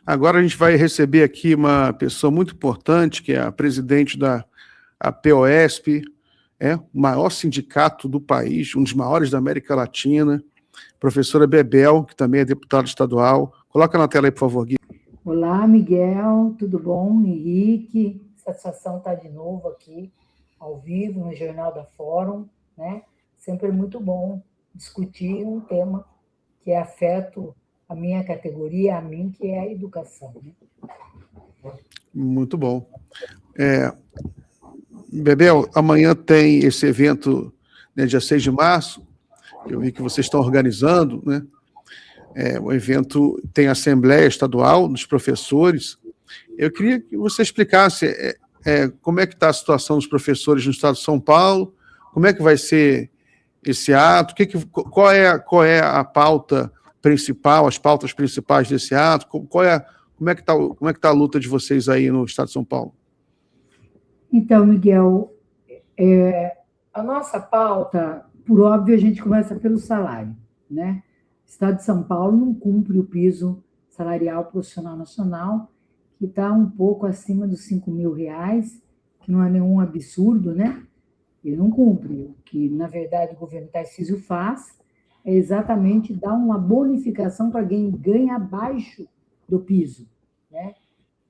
Agora a gente vai receber aqui uma pessoa muito importante, que é a presidente da APOESP, o maior sindicato do país, um dos maiores da América Latina, professora Bebel, que também é deputada estadual. Coloca na tela aí, por favor, Gui. Olá, Miguel, tudo bom? Henrique, satisfação estar de novo aqui, ao vivo, no Jornal da Fórum, né? Sempre muito bom discutir um tema que é afeto a minha categoria, a mim, que é a educação. Né? Muito bom. Bebel, amanhã tem esse evento, né, dia 6 de março, eu vi que vocês estão organizando, né? O evento tem Assembleia Estadual dos Professores. Eu queria que você explicasse como é que está a situação dos professores no estado de São Paulo, como é que vai ser esse ato, qual é a pauta principal, as pautas principais desse ato, como é que está a luta de vocês aí no estado de São Paulo? Então, Miguel, a nossa pauta, por óbvio, a gente começa pelo salário, né? O Estado de São Paulo não cumpre o piso salarial profissional nacional, que está um pouco acima dos R$ 5.000, que não é nenhum absurdo, né? Ele não cumpre. O que, na verdade, o governo Tarcísio faz é exatamente dar uma bonificação para quem ganha abaixo do piso, né?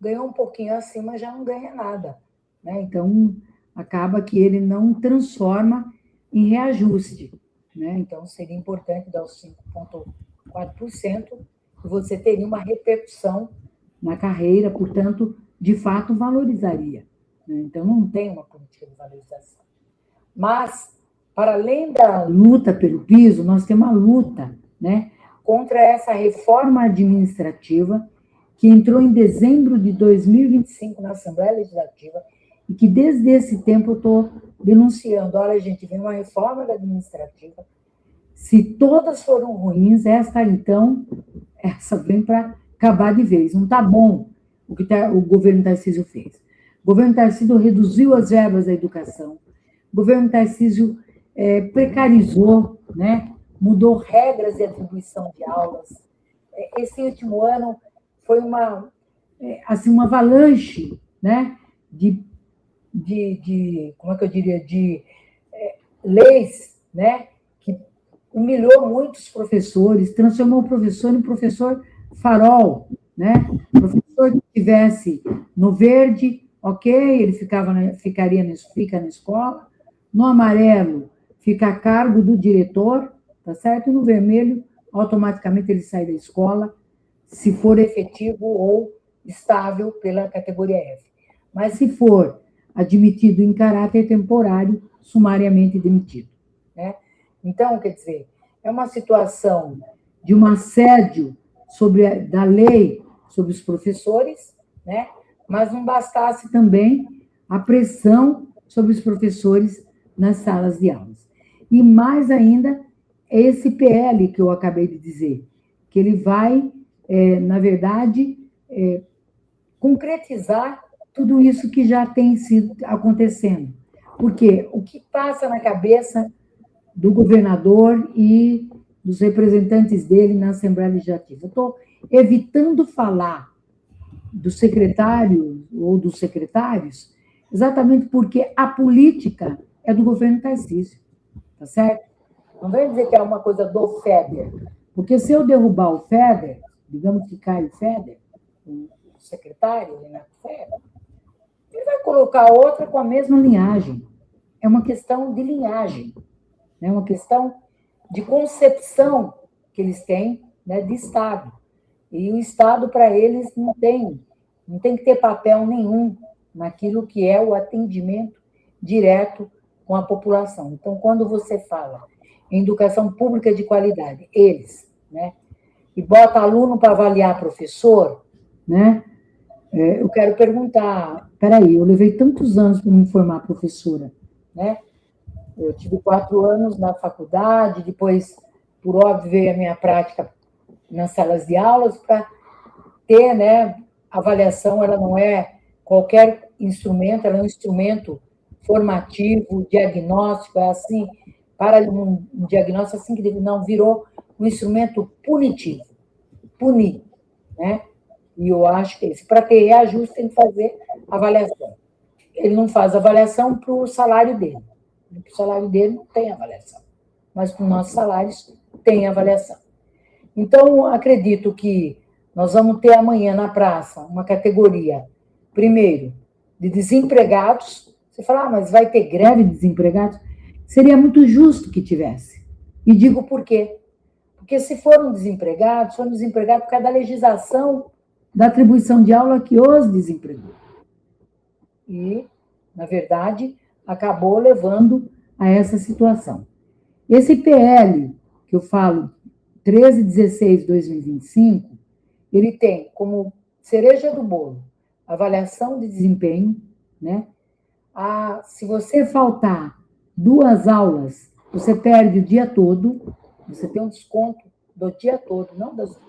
Ganhou um pouquinho acima, já não ganha nada, né? Então, acaba que ele não transforma em reajuste, né? Então, seria importante dar os 5,4%, e você teria uma repercussão na carreira, portanto, de fato, valorizaria. Né? Então, não tem uma política de valorização. Mas, para além da luta pelo piso, nós temos uma luta, né, contra essa reforma administrativa que entrou em dezembro de 2025 na Assembleia Legislativa e que, desde esse tempo, eu estou denunciando. Olha, gente, vem uma reforma administrativa. Se todas foram ruins, essa vem para acabar de vez. Não está bom o que o governo Tarcísio fez. O governo Tarcísio reduziu as verbas da educação. O governo Tarcísio precarizou, né? Mudou regras de atribuição de aulas. Esse último ano foi uma avalanche, né? Como é que eu diria, de leis, né, que humilhou muitos professores, transformou o professor em professor farol, né? O professor que estivesse no verde, ok, ele fica na escola, no amarelo fica a cargo do diretor, tá certo? E no vermelho, automaticamente ele sai da escola, se for efetivo ou estável pela categoria F. Mas se for admitido em caráter temporário, sumariamente demitido. Né? Então, quer dizer, é uma situação de um assédio da lei sobre os professores, né? Mas não bastasse também a pressão sobre os professores nas salas de aulas. E mais ainda, esse PL que eu acabei de dizer, que ele vai, na verdade, concretizar tudo isso que já tem sido acontecendo. Porque o que passa na cabeça do governador e dos representantes dele na Assembleia Legislativa? Eu estou evitando falar do secretário ou dos secretários, exatamente porque a política é do governo Tarcísio, tá certo? Não vem dizer que é uma coisa do FEDER, porque se eu derrubar o FEDER, digamos que cai o FEDER, o secretário, Renato FEDER, ele vai colocar outra com a mesma linhagem. É uma questão de linhagem, é uma questão de concepção que eles têm, né, de Estado. E o Estado, para eles, não tem que ter papel nenhum naquilo que é o atendimento direto com a população. Então, quando você fala em educação pública de qualidade, eles, né, e bota aluno para avaliar professor, né, eu quero perguntar, peraí, eu levei tantos anos para me formar professora, né? Eu tive 4 anos na faculdade, depois, por óbvio, veio a minha prática nas salas de aulas para ter, né, avaliação, ela não é qualquer instrumento, ela é um instrumento formativo, diagnóstico, é assim, para um diagnóstico assim que não virou um instrumento punitivo, punir, né? E eu acho que esse, para ter reajuste, tem que fazer avaliação. Ele não faz avaliação para o salário dele. Para o salário dele não tem avaliação. Mas para os nossos salários tem avaliação. Então, acredito que nós vamos ter amanhã na praça uma categoria, primeiro, de desempregados. Você fala, mas vai ter greve de desempregados? Seria muito justo que tivesse. E digo por quê. Porque se foram desempregados por causa da legislação da atribuição de aula que os desempregou. E, na verdade, acabou levando a essa situação. Esse PL, que eu falo, 1316/2025, ele tem como cereja do bolo avaliação de desempenho, né? Se você faltar 2 aulas, você perde o dia todo, você tem um desconto do dia todo, não das 2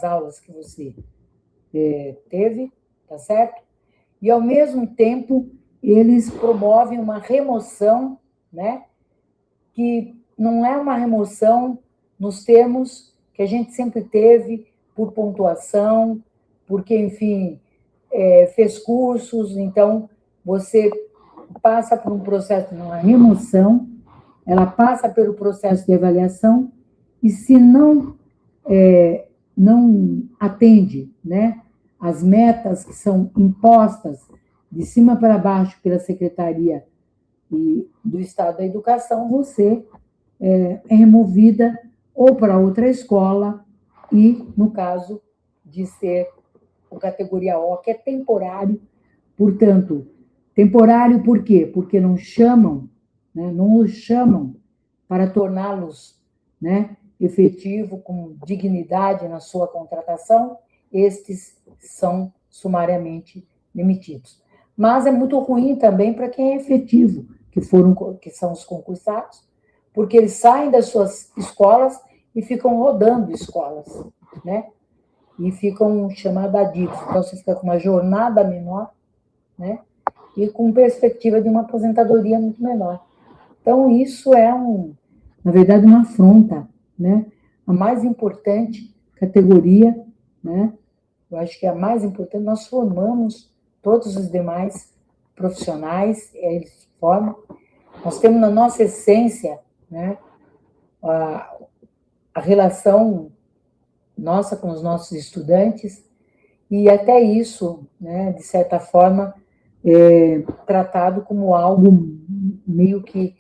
aulas que você teve, tá certo? E, ao mesmo tempo, eles promovem uma remoção, né? Que não é uma remoção nos termos que a gente sempre teve, por pontuação, porque, enfim, fez cursos, então você passa por um processo de uma remoção, ela passa pelo processo de avaliação, e se não atende, né, as metas que são impostas de cima para baixo pela Secretaria do Estado da Educação, você é removida ou para outra escola e, no caso de ser o categoria O, que é temporário, portanto, temporário por quê? Porque não chamam, né, não os chamam para torná-los, né, efetivo, com dignidade na sua contratação, estes são sumariamente demitidos. Mas é muito ruim também para quem é efetivo, que são os concursados, porque eles saem das suas escolas e ficam rodando escolas, né? E ficam chamados adidos. Então, você fica com uma jornada menor, né? E com perspectiva de uma aposentadoria muito menor. Então, isso é, na verdade, uma afronta, né? A mais importante categoria, né? Eu acho que é a mais importante. Nós formamos todos os demais profissionais, eles se formam. Nós temos na nossa essência, né, a relação nossa com os nossos estudantes, e até isso, né, de certa forma, tratado como algo meio que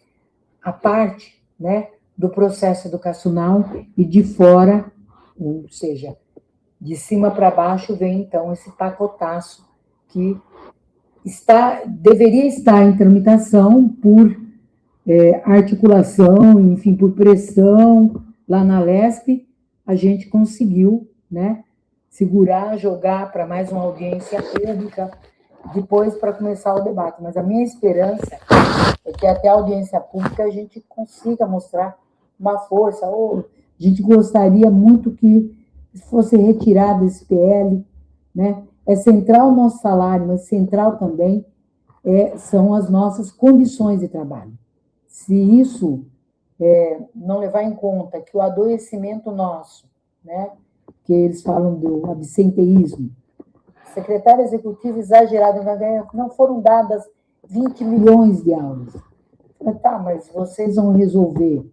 à parte, né, do processo educacional, e de fora, ou seja, de cima para baixo, vem então esse pacotaço que deveria estar em tramitação por articulação, enfim, por pressão lá na Lesp. A gente conseguiu, né, segurar, jogar para mais uma audiência pública, depois para começar o debate. Mas a minha esperança é que até a audiência pública a gente consiga mostrar uma força, ou a gente gostaria muito que fosse retirado esse PL, né? É central o nosso salário, mas central também são as nossas condições de trabalho. Se isso não levar em conta que o adoecimento nosso, né, que eles falam do absenteísmo, secretário executivo exagerado, não foram dadas 20 milhões de aulas. Tá, mas vocês vão resolver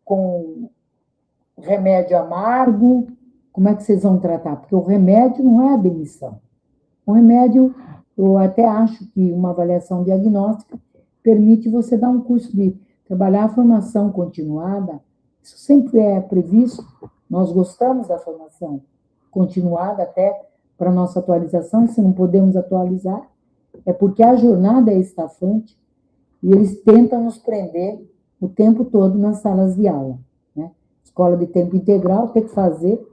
com remédio amargo? Como é que vocês vão tratar? Porque o remédio não é a demissão. O remédio, eu até acho que uma avaliação diagnóstica permite você dar um curso de trabalhar a formação continuada. Isso sempre é previsto. Nós gostamos da formação continuada até para nossa atualização. Se não podemos atualizar, é porque a jornada é estafante e eles tentam nos prender o tempo todo nas salas de aula, né? Escola de tempo integral tem que fazer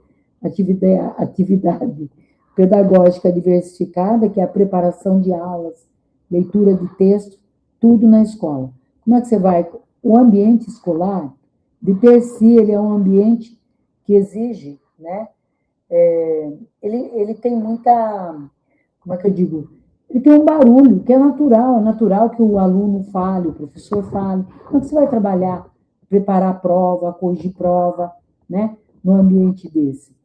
atividade pedagógica diversificada, que é a preparação de aulas, leitura de texto, tudo na escola. Como é que você vai? O ambiente escolar, de per si, ele é um ambiente que exige, né? Ele tem muita, como é que eu digo? Ele tem um barulho que é natural que o aluno fale, o professor fale. Como é que você vai trabalhar, preparar a prova, corrigir prova, né? No ambiente desse?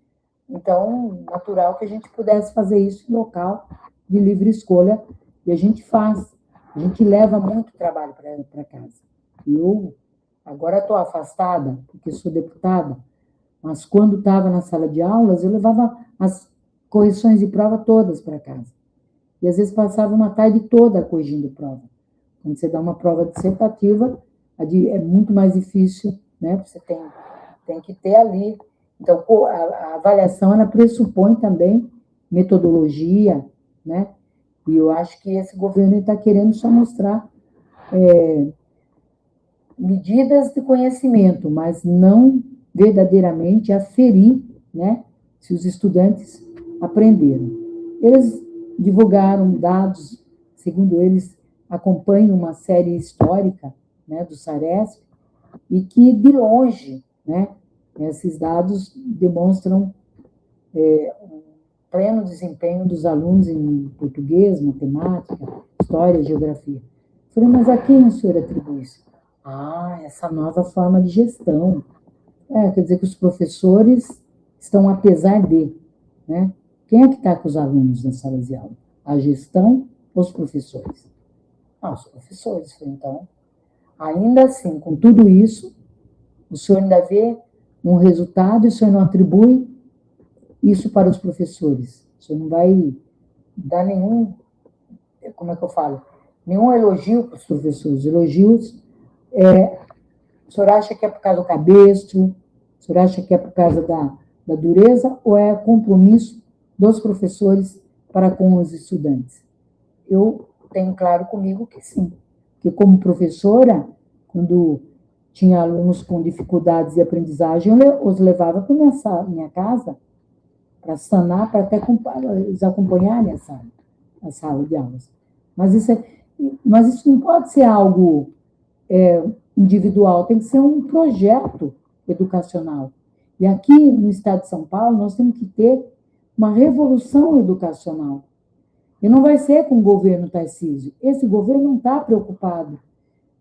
Então, natural que a gente pudesse fazer isso em local de livre escolha, e a gente faz. A gente leva muito trabalho para casa. Eu agora estou afastada, porque sou deputada, mas quando estava na sala de aulas, eu levava as correções de prova todas para casa. E às vezes passava uma tarde toda corrigindo prova. Quando você dá uma prova dissertativa, é muito mais difícil, né? Você tem que ter ali. Então, a avaliação, ela pressupõe também metodologia, né? E eu acho que esse governo está querendo só mostrar medidas de conhecimento, mas não verdadeiramente aferir, né, se os estudantes aprenderam. Eles divulgaram dados, segundo eles, acompanham uma série histórica, né, do Saresp, e que, de longe, né, esses dados demonstram um pleno desempenho dos alunos em português, matemática, história, geografia. Eu falei, mas a quem o senhor atribui isso? Essa nova forma de gestão. Quer dizer que os professores estão apesar de, né? Quem é que está com os alunos na sala de aula? A gestão ou os professores? Os professores. Então, ainda assim, com tudo isso, o senhor ainda vê um resultado e o senhor não atribui isso para os professores. O senhor não vai dar nenhum, como é que eu falo? Nenhum elogio para os professores. Elogios, o senhor acha que é por causa do cabestro? O senhor acha que é por causa da dureza ou é compromisso dos professores para com os estudantes? Eu tenho claro comigo que sim, que como professora, quando tinha alunos com dificuldades de aprendizagem, eu os levava para minha casa para sanar, para até eles acompanharem a sala de aulas. Mas isso não pode ser algo individual, tem que ser um projeto educacional. E aqui no estado de São Paulo, nós temos que ter uma revolução educacional. E não vai ser com o governo Tarcísio. Esse governo não está preocupado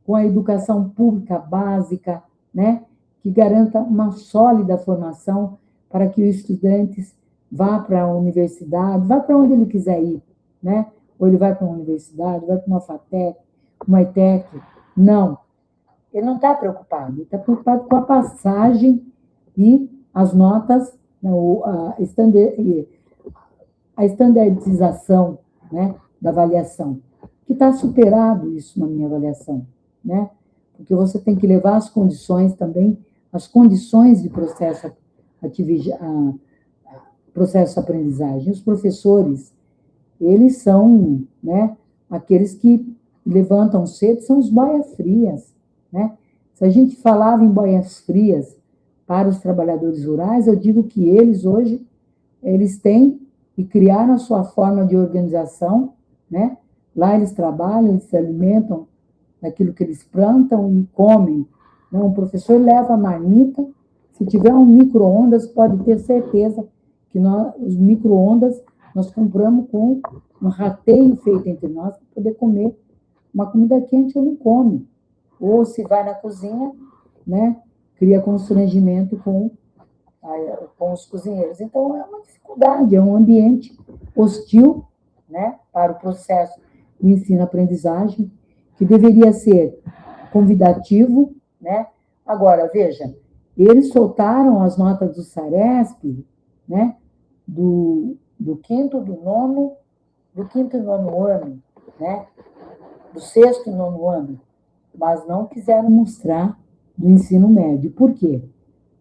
com a educação pública básica, né, que garanta uma sólida formação para que os estudantes vá para a universidade, vá para onde ele quiser ir, né? Ou ele vai para uma universidade, vai para uma FATEC, uma ETEC. Não. Ele não está preocupado. Ele está preocupado com a passagem e as notas, a estandardização, né, da avaliação, que está superado isso na minha avaliação, né? Porque você tem que levar as condições também, as condições de processo de aprendizagem. Os professores, eles são, né, aqueles que levantam cedo, são os boias-frias, né? Se a gente falava em boias-frias para os trabalhadores rurais, eu digo que eles hoje, eles têm e criaram a sua forma de organização, né? Lá eles trabalham, eles se alimentam daquilo que eles plantam e comem. Né? Um professor leva a marmita, se tiver um micro-ondas, pode ter certeza que os micro-ondas nós compramos com um rateio feito entre nós para poder comer uma comida quente ou não come. Ou se vai na cozinha, né, cria constrangimento com os cozinheiros. Então, é uma dificuldade, é um ambiente hostil, né, para o processo de ensino-aprendizagem, que deveria ser convidativo, né? Agora, veja, eles soltaram as notas do Saresp, né, do quinto e nono ano, né, do sexto e nono ano, mas não quiseram mostrar do ensino médio. Por quê?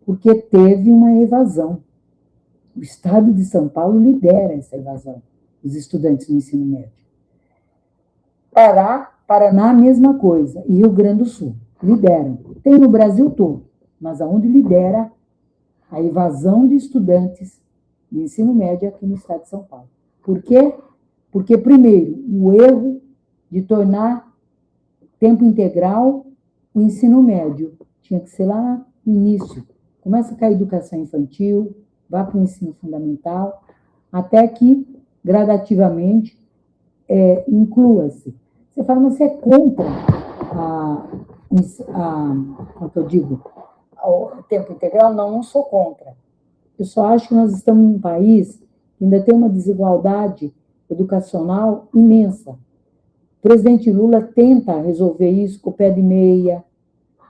Porque teve uma evasão. O estado de São Paulo lidera essa evasão dos estudantes no ensino médio. Paraná, a mesma coisa, e Rio Grande do Sul, lideram. Tem no Brasil todo, mas aonde lidera a evasão de estudantes de ensino médio é aqui no estado de São Paulo. Por quê? Porque, primeiro, o erro de tornar tempo integral o ensino médio. Tinha que ser lá no início. Começa com a educação infantil, vá para o ensino fundamental, até que, gradativamente, inclua-se. Você fala, mas você é contra como que eu digo, o tempo integral? Não, não sou contra. Eu só acho que nós estamos num país que ainda tem uma desigualdade educacional imensa. O presidente Lula tenta resolver isso com o pé de meia,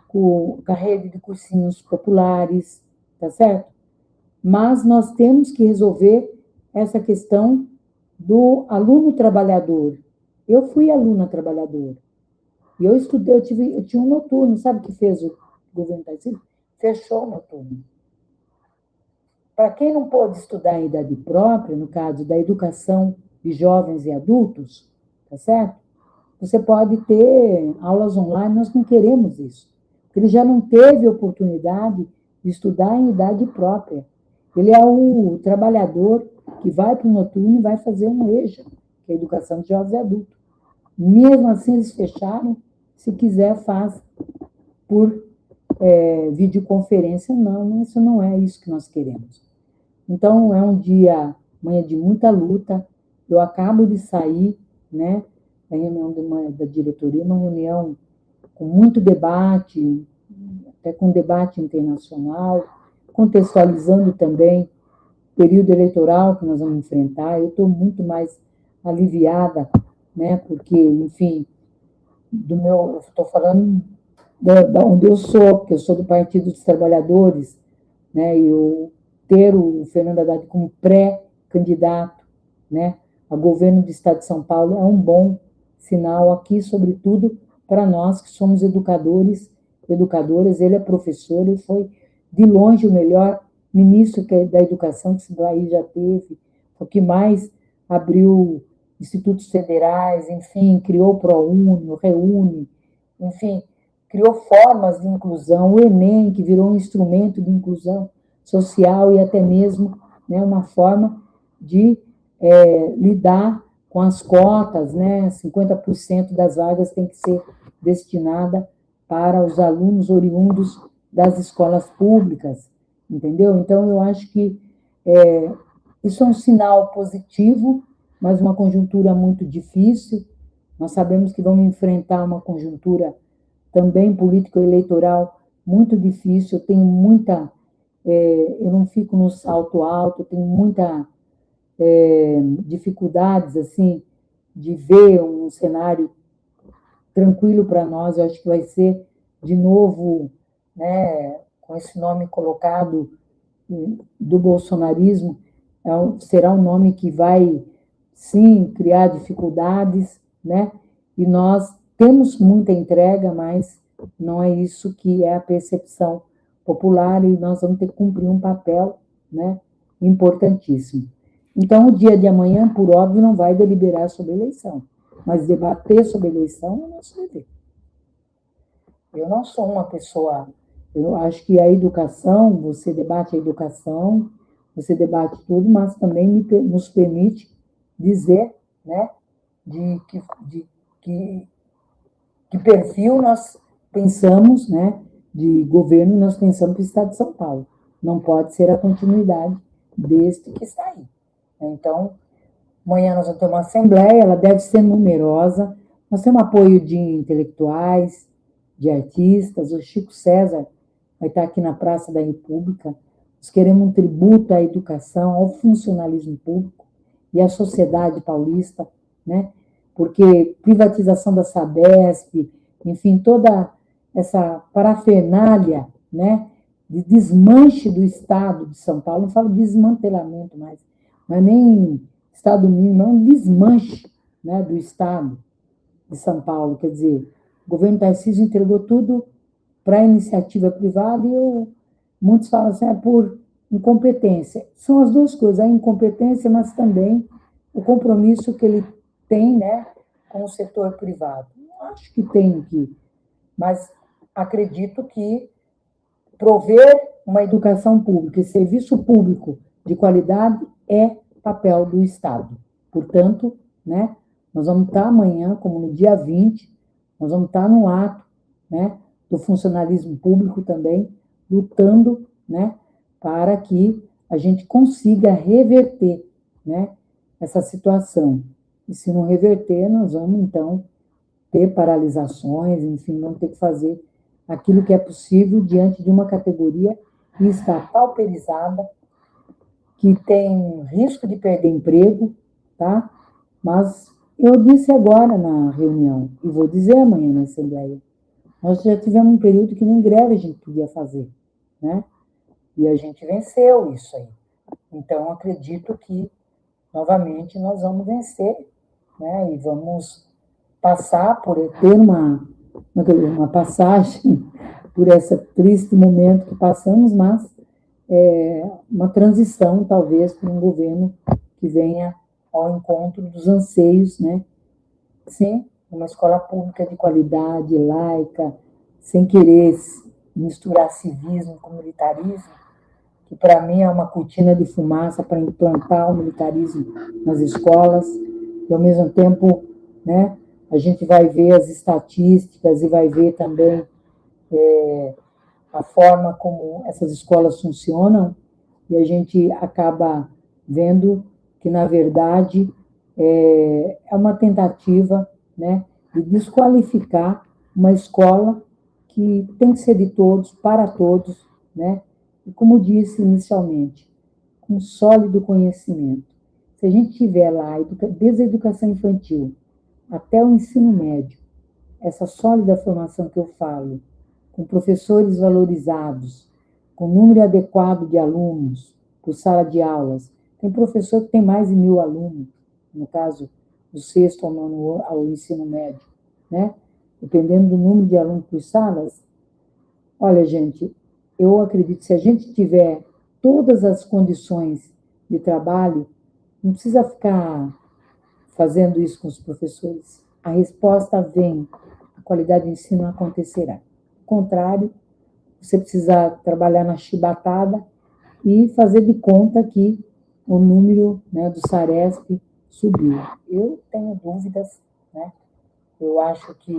com a rede de cursinhos populares, tá certo? Mas nós temos que resolver essa questão do aluno trabalhador. Eu fui aluna trabalhadora. E eu estudei, eu tinha um noturno, sabe o que fez o governo Tarcísio? Fechou o noturno. Para quem não pôde estudar em idade própria, no caso da educação de jovens e adultos, tá certo? Você pode ter aulas online, nós não queremos isso. Porque ele já não teve oportunidade de estudar em idade própria. Ele é o trabalhador que vai para o noturno e vai fazer um EJA, que é a educação de jovens e adultos. Mesmo assim, eles fecharam, se quiser, faz por videoconferência. Não, isso não é isso que nós queremos. Então, é um dia, manhã de muita luta. Eu acabo de sair, né, da reunião da diretoria, uma reunião com muito debate, até com debate internacional, contextualizando também o período eleitoral que nós vamos enfrentar. Eu estou muito mais aliviada, né, porque, enfim, eu estou falando da onde eu sou, porque eu sou do Partido dos Trabalhadores, né, e eu ter o Fernando Haddad como pré-candidato, né, a governo do Estado de São Paulo é um bom sinal aqui, sobretudo para nós que somos educadoras. Ele é professor, ele foi de longe o melhor ministro da educação que esse país já teve, o que mais abriu institutos federais, enfim, criou o ProUni, o Reúne, enfim, criou formas de inclusão, o Enem, que virou um instrumento de inclusão social e até mesmo, né, uma forma de lidar com as cotas, né? 50% das vagas tem que ser destinada para os alunos oriundos das escolas públicas, entendeu? Então, eu acho que isso é um sinal positivo, mas uma conjuntura muito difícil. Nós sabemos que vamos enfrentar uma conjuntura também político-eleitoral muito difícil. Eu tenho muita... eu não fico no salto alto, eu tenho muita dificuldades, assim, de ver um cenário tranquilo para nós. Eu acho que vai ser, de novo, né, com esse nome colocado do bolsonarismo, será um nome que vai, sim, criar dificuldades, né? E nós temos muita entrega, mas não é isso que é a percepção popular, e nós vamos ter que cumprir um papel, né, importantíssimo. Então, o dia de amanhã, por óbvio, não vai deliberar sobre a eleição, mas debater sobre a eleição é o nosso dever. Eu não sou uma pessoa... Eu acho que a educação, você debate a educação, você debate tudo, mas também nos permite dizer, né, de que perfil nós pensamos, né, de governo nós pensamos para o Estado de São Paulo. Não pode ser a continuidade deste que está aí. Então, amanhã nós vamos ter uma assembleia, ela deve ser numerosa, nós temos apoio de intelectuais, de artistas, o Chico César vai estar aqui na Praça da República. Nós queremos um tributo à educação, ao funcionalismo público e à sociedade paulista, né? Porque privatização da Sabesp, enfim, toda essa parafernália, né, de desmanche do Estado de São Paulo, não falo desmantelamento mais, mas nem Estado mínimo, é um desmanche, né, do Estado de São Paulo. Quer dizer, o governo Tarcísio entregou tudo para a iniciativa privada e muitos falam assim, é por incompetência. São as duas coisas, a incompetência, mas também o compromisso que ele tem, né, com o setor privado. Acho que tem que, mas acredito que prover uma educação pública e serviço público de qualidade é papel do Estado. Portanto, né, nós vamos estar amanhã, como no dia 20, nós vamos estar no ato, né, do funcionalismo público também, lutando, né, para que a gente consiga reverter, né, essa situação. E se não reverter, nós vamos, então, ter paralisações, enfim, vamos ter que fazer aquilo que é possível diante de uma categoria que está pauperizada, que tem risco de perder emprego, tá? Mas eu disse agora na reunião, e vou dizer amanhã na Assembleia, nós já tivemos um período que nem greve a gente podia fazer, né? E a gente venceu isso aí. Então, acredito que, novamente, nós vamos vencer, né? E vamos passar por ter uma passagem por esse triste momento que passamos, mas uma transição, talvez, para um governo que venha ao encontro dos anseios, né? Sim, uma escola pública de qualidade, laica, sem querer misturar civismo com militarismo, que para mim é uma cortina de fumaça para implantar o militarismo nas escolas, e ao mesmo tempo, né, a gente vai ver as estatísticas e vai ver também a forma como essas escolas funcionam, e a gente acaba vendo que, na verdade, é uma tentativa, né, de desqualificar uma escola que tem que ser de todos, para todos, né? E, como disse inicialmente, com sólido conhecimento. Se a gente tiver lá, desde a educação infantil até o ensino médio, essa sólida formação que eu falo, com professores valorizados, com número adequado de alunos por sala de aulas. Tem professor que tem mais de 1.000 alunos, no caso do 6º ao 9º ao ensino médio, né? Dependendo do número de alunos por salas. Olha, gente, eu acredito que se a gente tiver todas as condições de trabalho, não precisa ficar fazendo isso com os professores. A resposta vem, a qualidade do ensino acontecerá. Ao contrário, você precisa trabalhar na chibatada e fazer de conta que o número, né, do Saresp subiu. Eu tenho dúvidas, né? Eu acho que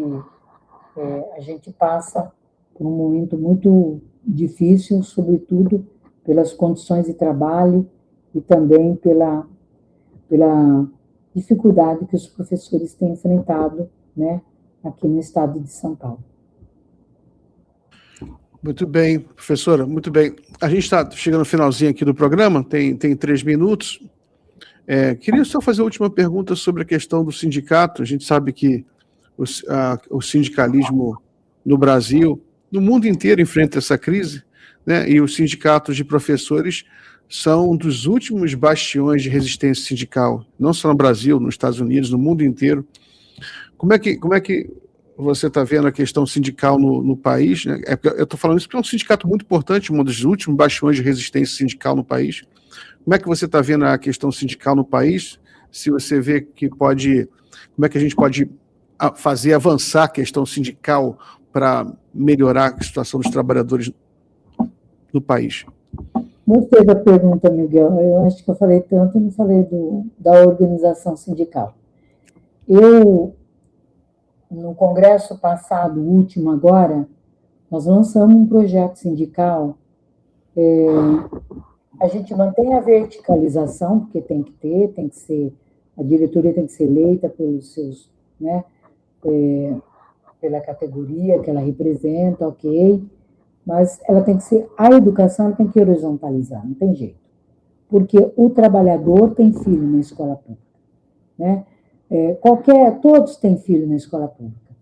a gente passa por um momento muito difícil, sobretudo pelas condições de trabalho e também pela dificuldade que os professores têm enfrentado, né, aqui no estado de São Paulo. Muito bem, professora, muito bem. A gente está chegando no finalzinho aqui do programa, tem 3 minutos. Queria só fazer a última pergunta sobre a questão do sindicato. A gente sabe que o sindicalismo no Brasil, no mundo inteiro, enfrenta essa crise, né? E os sindicatos de professores são um dos últimos bastiões de resistência sindical, não só no Brasil, nos Estados Unidos, no mundo inteiro. Como é que você está vendo a questão sindical no país, né? Eu estou falando isso porque é um sindicato muito importante, um dos últimos bastiões de resistência sindical no país. Como é que você está vendo a questão sindical no país? Se você vê que como é que a gente pode fazer avançar a questão sindical para melhorar a situação dos trabalhadores no país? Gostei da pergunta, Miguel. Eu acho que eu falei tanto e não falei da organização sindical. No congresso passado, último agora, nós lançamos um projeto sindical. A gente mantém a verticalização, porque tem que ser, a diretoria tem que ser eleita pelos seus, né, pela categoria que ela representa, ok, mas ela tem que ser, a educação ela tem que horizontalizar, não tem jeito, porque o trabalhador tem filho na escola pública, né? Todos têm filho na escola pública.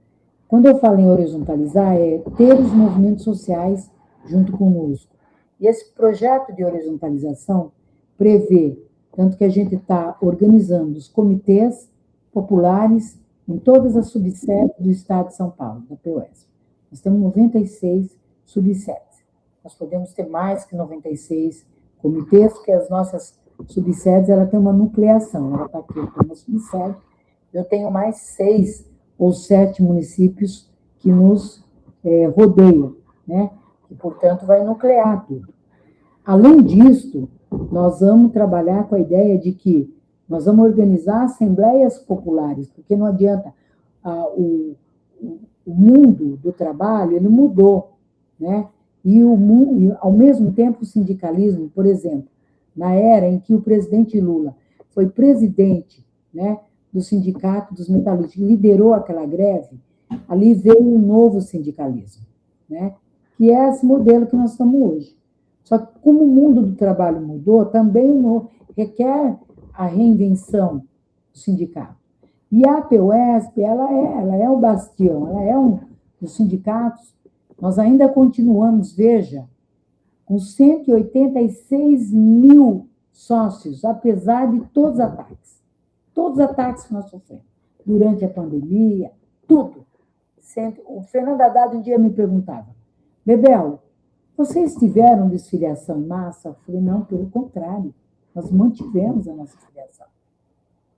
Quando eu falo em horizontalizar, é ter os movimentos sociais junto conosco. E esse projeto de horizontalização prevê, tanto que a gente está organizando os comitês populares em todas as subsedes do Estado de São Paulo, da POS. Nós temos 96 subsedes. Nós podemos ter mais que 96 comitês, porque as nossas subsedes ela tem uma nucleação. Ela está aqui, eu tenho uma subsede, eu tenho mais 6 ou 7 municípios que nos rodeiam, né? E, portanto, vai nuclear tudo. Além disso, nós vamos trabalhar com a ideia de que nós vamos organizar assembleias populares, porque não adianta, o mundo do trabalho, ele mudou, né? E ao mesmo tempo, o sindicalismo, por exemplo, na era em que o presidente Lula foi presidente, né, do sindicato dos metalúrgicos, liderou aquela greve, ali veio um novo sindicalismo, né? Que é esse modelo que nós estamos hoje. Só que como o mundo do trabalho mudou, também requer a reinvenção do sindicato. E a APUESP, ela é o bastião, ela é um dos sindicatos. Nós ainda continuamos, veja, com 186 mil sócios, apesar de todos os ataques. Todos os ataques que nós sofremos durante a pandemia, tudo. O Fernando Haddad um dia me perguntava, Bebel, vocês tiveram desfiliação em massa? Eu falei, não, pelo contrário, nós mantivemos a nossa filiação.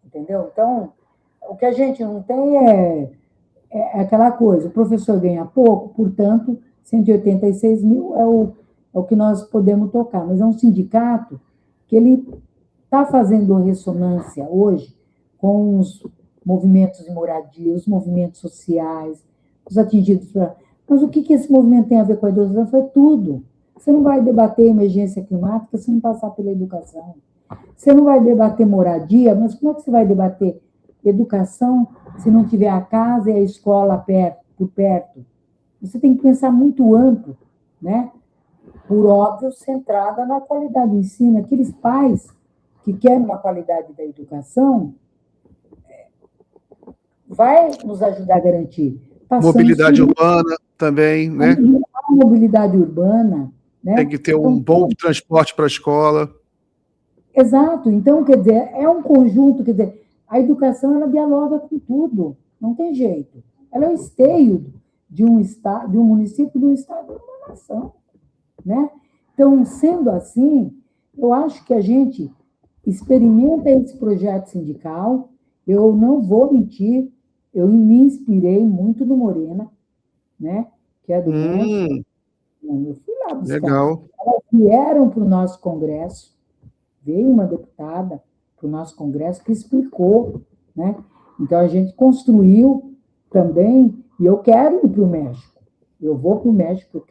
Entendeu? Então, o que a gente não tem é aquela coisa, o professor ganha pouco, portanto, 186 mil é o que nós podemos tocar, mas é um sindicato que ele está fazendo ressonância hoje com os movimentos de moradia, os movimentos sociais, os atingidos. Mas o que esse movimento tem a ver com a educação? Foi tudo. Você não vai debater emergência climática se não passar pela educação. Você não vai debater moradia, mas como é que você vai debater educação se não tiver a casa e a escola por perto? Você tem que pensar muito amplo, né? Por óbvio, centrada na qualidade do ensino. Aqueles pais que querem uma qualidade da educação, vai nos ajudar a garantir. Mobilidade urbana também, né? A mobilidade urbana, né? Tem que ter um bom transporte para a escola. Exato. Então, quer dizer, é um conjunto, quer dizer, a educação, ela dialoga com tudo, não tem jeito. Ela é o esteio de um estado, de um município, de um estado, de uma nação, né? Então, sendo assim, eu acho que a gente experimenta esse projeto sindical. Eu não vou mentir, eu me inspirei muito no Morena, né? Que é do México. Eu fui lá buscar. Legal. Elas vieram para o nosso congresso, veio uma deputada para o nosso congresso que explicou, né? Então, a gente construiu também, e eu quero ir para o México. Eu vou para o México,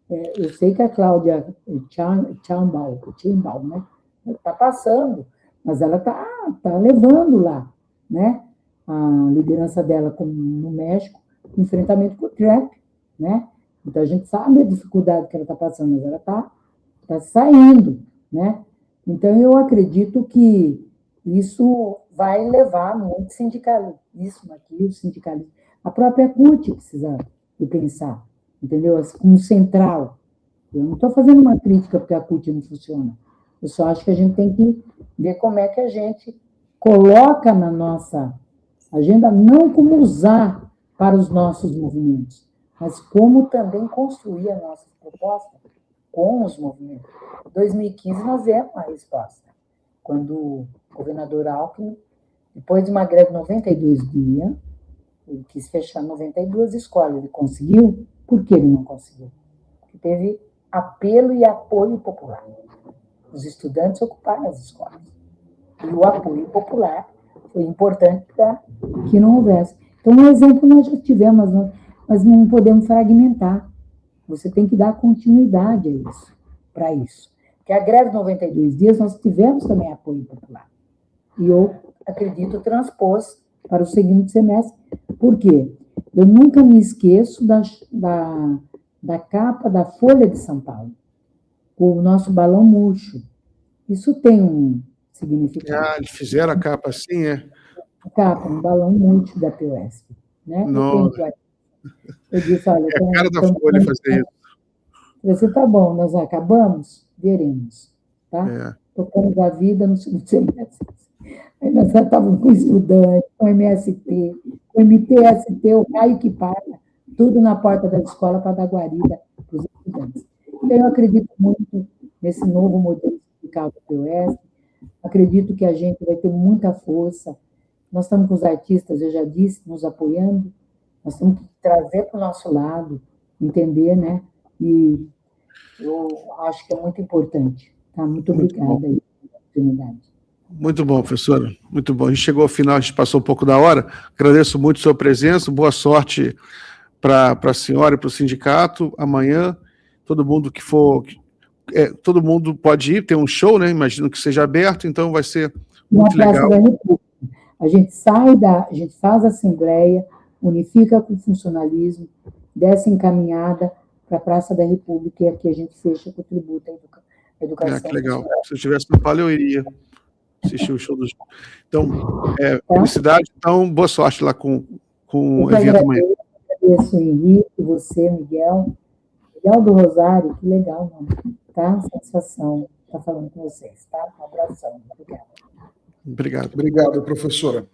eu sei que a Cláudia Sheinbaum, né? Está passando, mas ela está levando lá, né? A liderança dela no México, enfrentamento com o Trump, né? Então, a gente sabe a dificuldade que ela está passando, mas ela está saindo, né? Então, eu acredito que isso vai levar muito sindicalismo aqui, o sindicalismo. A própria CUT precisa de pensar, entendeu? Como central. Eu não estou fazendo uma crítica porque a CUT não funciona. Eu só acho que a gente tem que ver como é que a gente coloca na nossa agenda, não como usar para os nossos movimentos, mas como também construir a nossa proposta com os movimentos. Em 2015, nós demos uma resposta, quando o governador Alckmin, depois de uma greve de 92 dias, ele quis fechar 92 escolas. Ele conseguiu? Por que ele não conseguiu? Porque teve apelo e apoio popular. Os estudantes ocuparam as escolas. E o apoio popular foi importante para que não houvesse. Então, um exemplo nós já tivemos, mas não podemos fragmentar. Você tem que dar continuidade a isso, para isso. Porque a greve de 92 dias, nós tivemos também apoio popular. E eu acredito transpôs para o seguinte semestre. Por quê? Eu nunca me esqueço da capa da Folha de São Paulo, o nosso balão murcho. Isso tem um significado. Eles fizeram a capa assim, é? A capa, um balão murcho da PUESP. Né? Eu disse, olha... É a cara da Folha fazer isso. Você tá bom, nós acabamos? Veremos. Tá? Tocamos a vida no segundo semestre. Aí nós já estávamos com estudante, com MST, com MTST, o raio que paga, tudo na porta da escola para dar guarida para os estudantes. Então, eu acredito muito nesse novo modelo sindical da PUESP, acredito que a gente vai ter muita força. Nós estamos com os artistas, eu já disse, nos apoiando, nós temos que trazer para o nosso lado, entender, né? E eu acho que é muito importante. Tá? Muito obrigada aí pela oportunidade. Muito bom, professora. Muito bom. A gente chegou ao final, a gente passou um pouco da hora. Agradeço muito a sua presença. Boa sorte para a senhora e para o sindicato. Amanhã, todo mundo que for... todo mundo pode ir, tem um show, né? Imagino que seja aberto, então vai ser muito legal. A gente faz a assembleia, unifica com o funcionalismo, dessa encaminhada para a Praça da República, e aqui a gente fecha com o tributo à educação. Que legal. Se eu estivesse no Paulo, eu iria assistir o show dos... Então, felicidade. Então, boa sorte lá com o evento amanhã. Eu agradeço o Henrique, você, Miguel. Miguel do Rosário, que legal, mano. Tá? Satisfação estar falando com vocês, tá? Um abração. Obrigada. Obrigado. Obrigado, professora.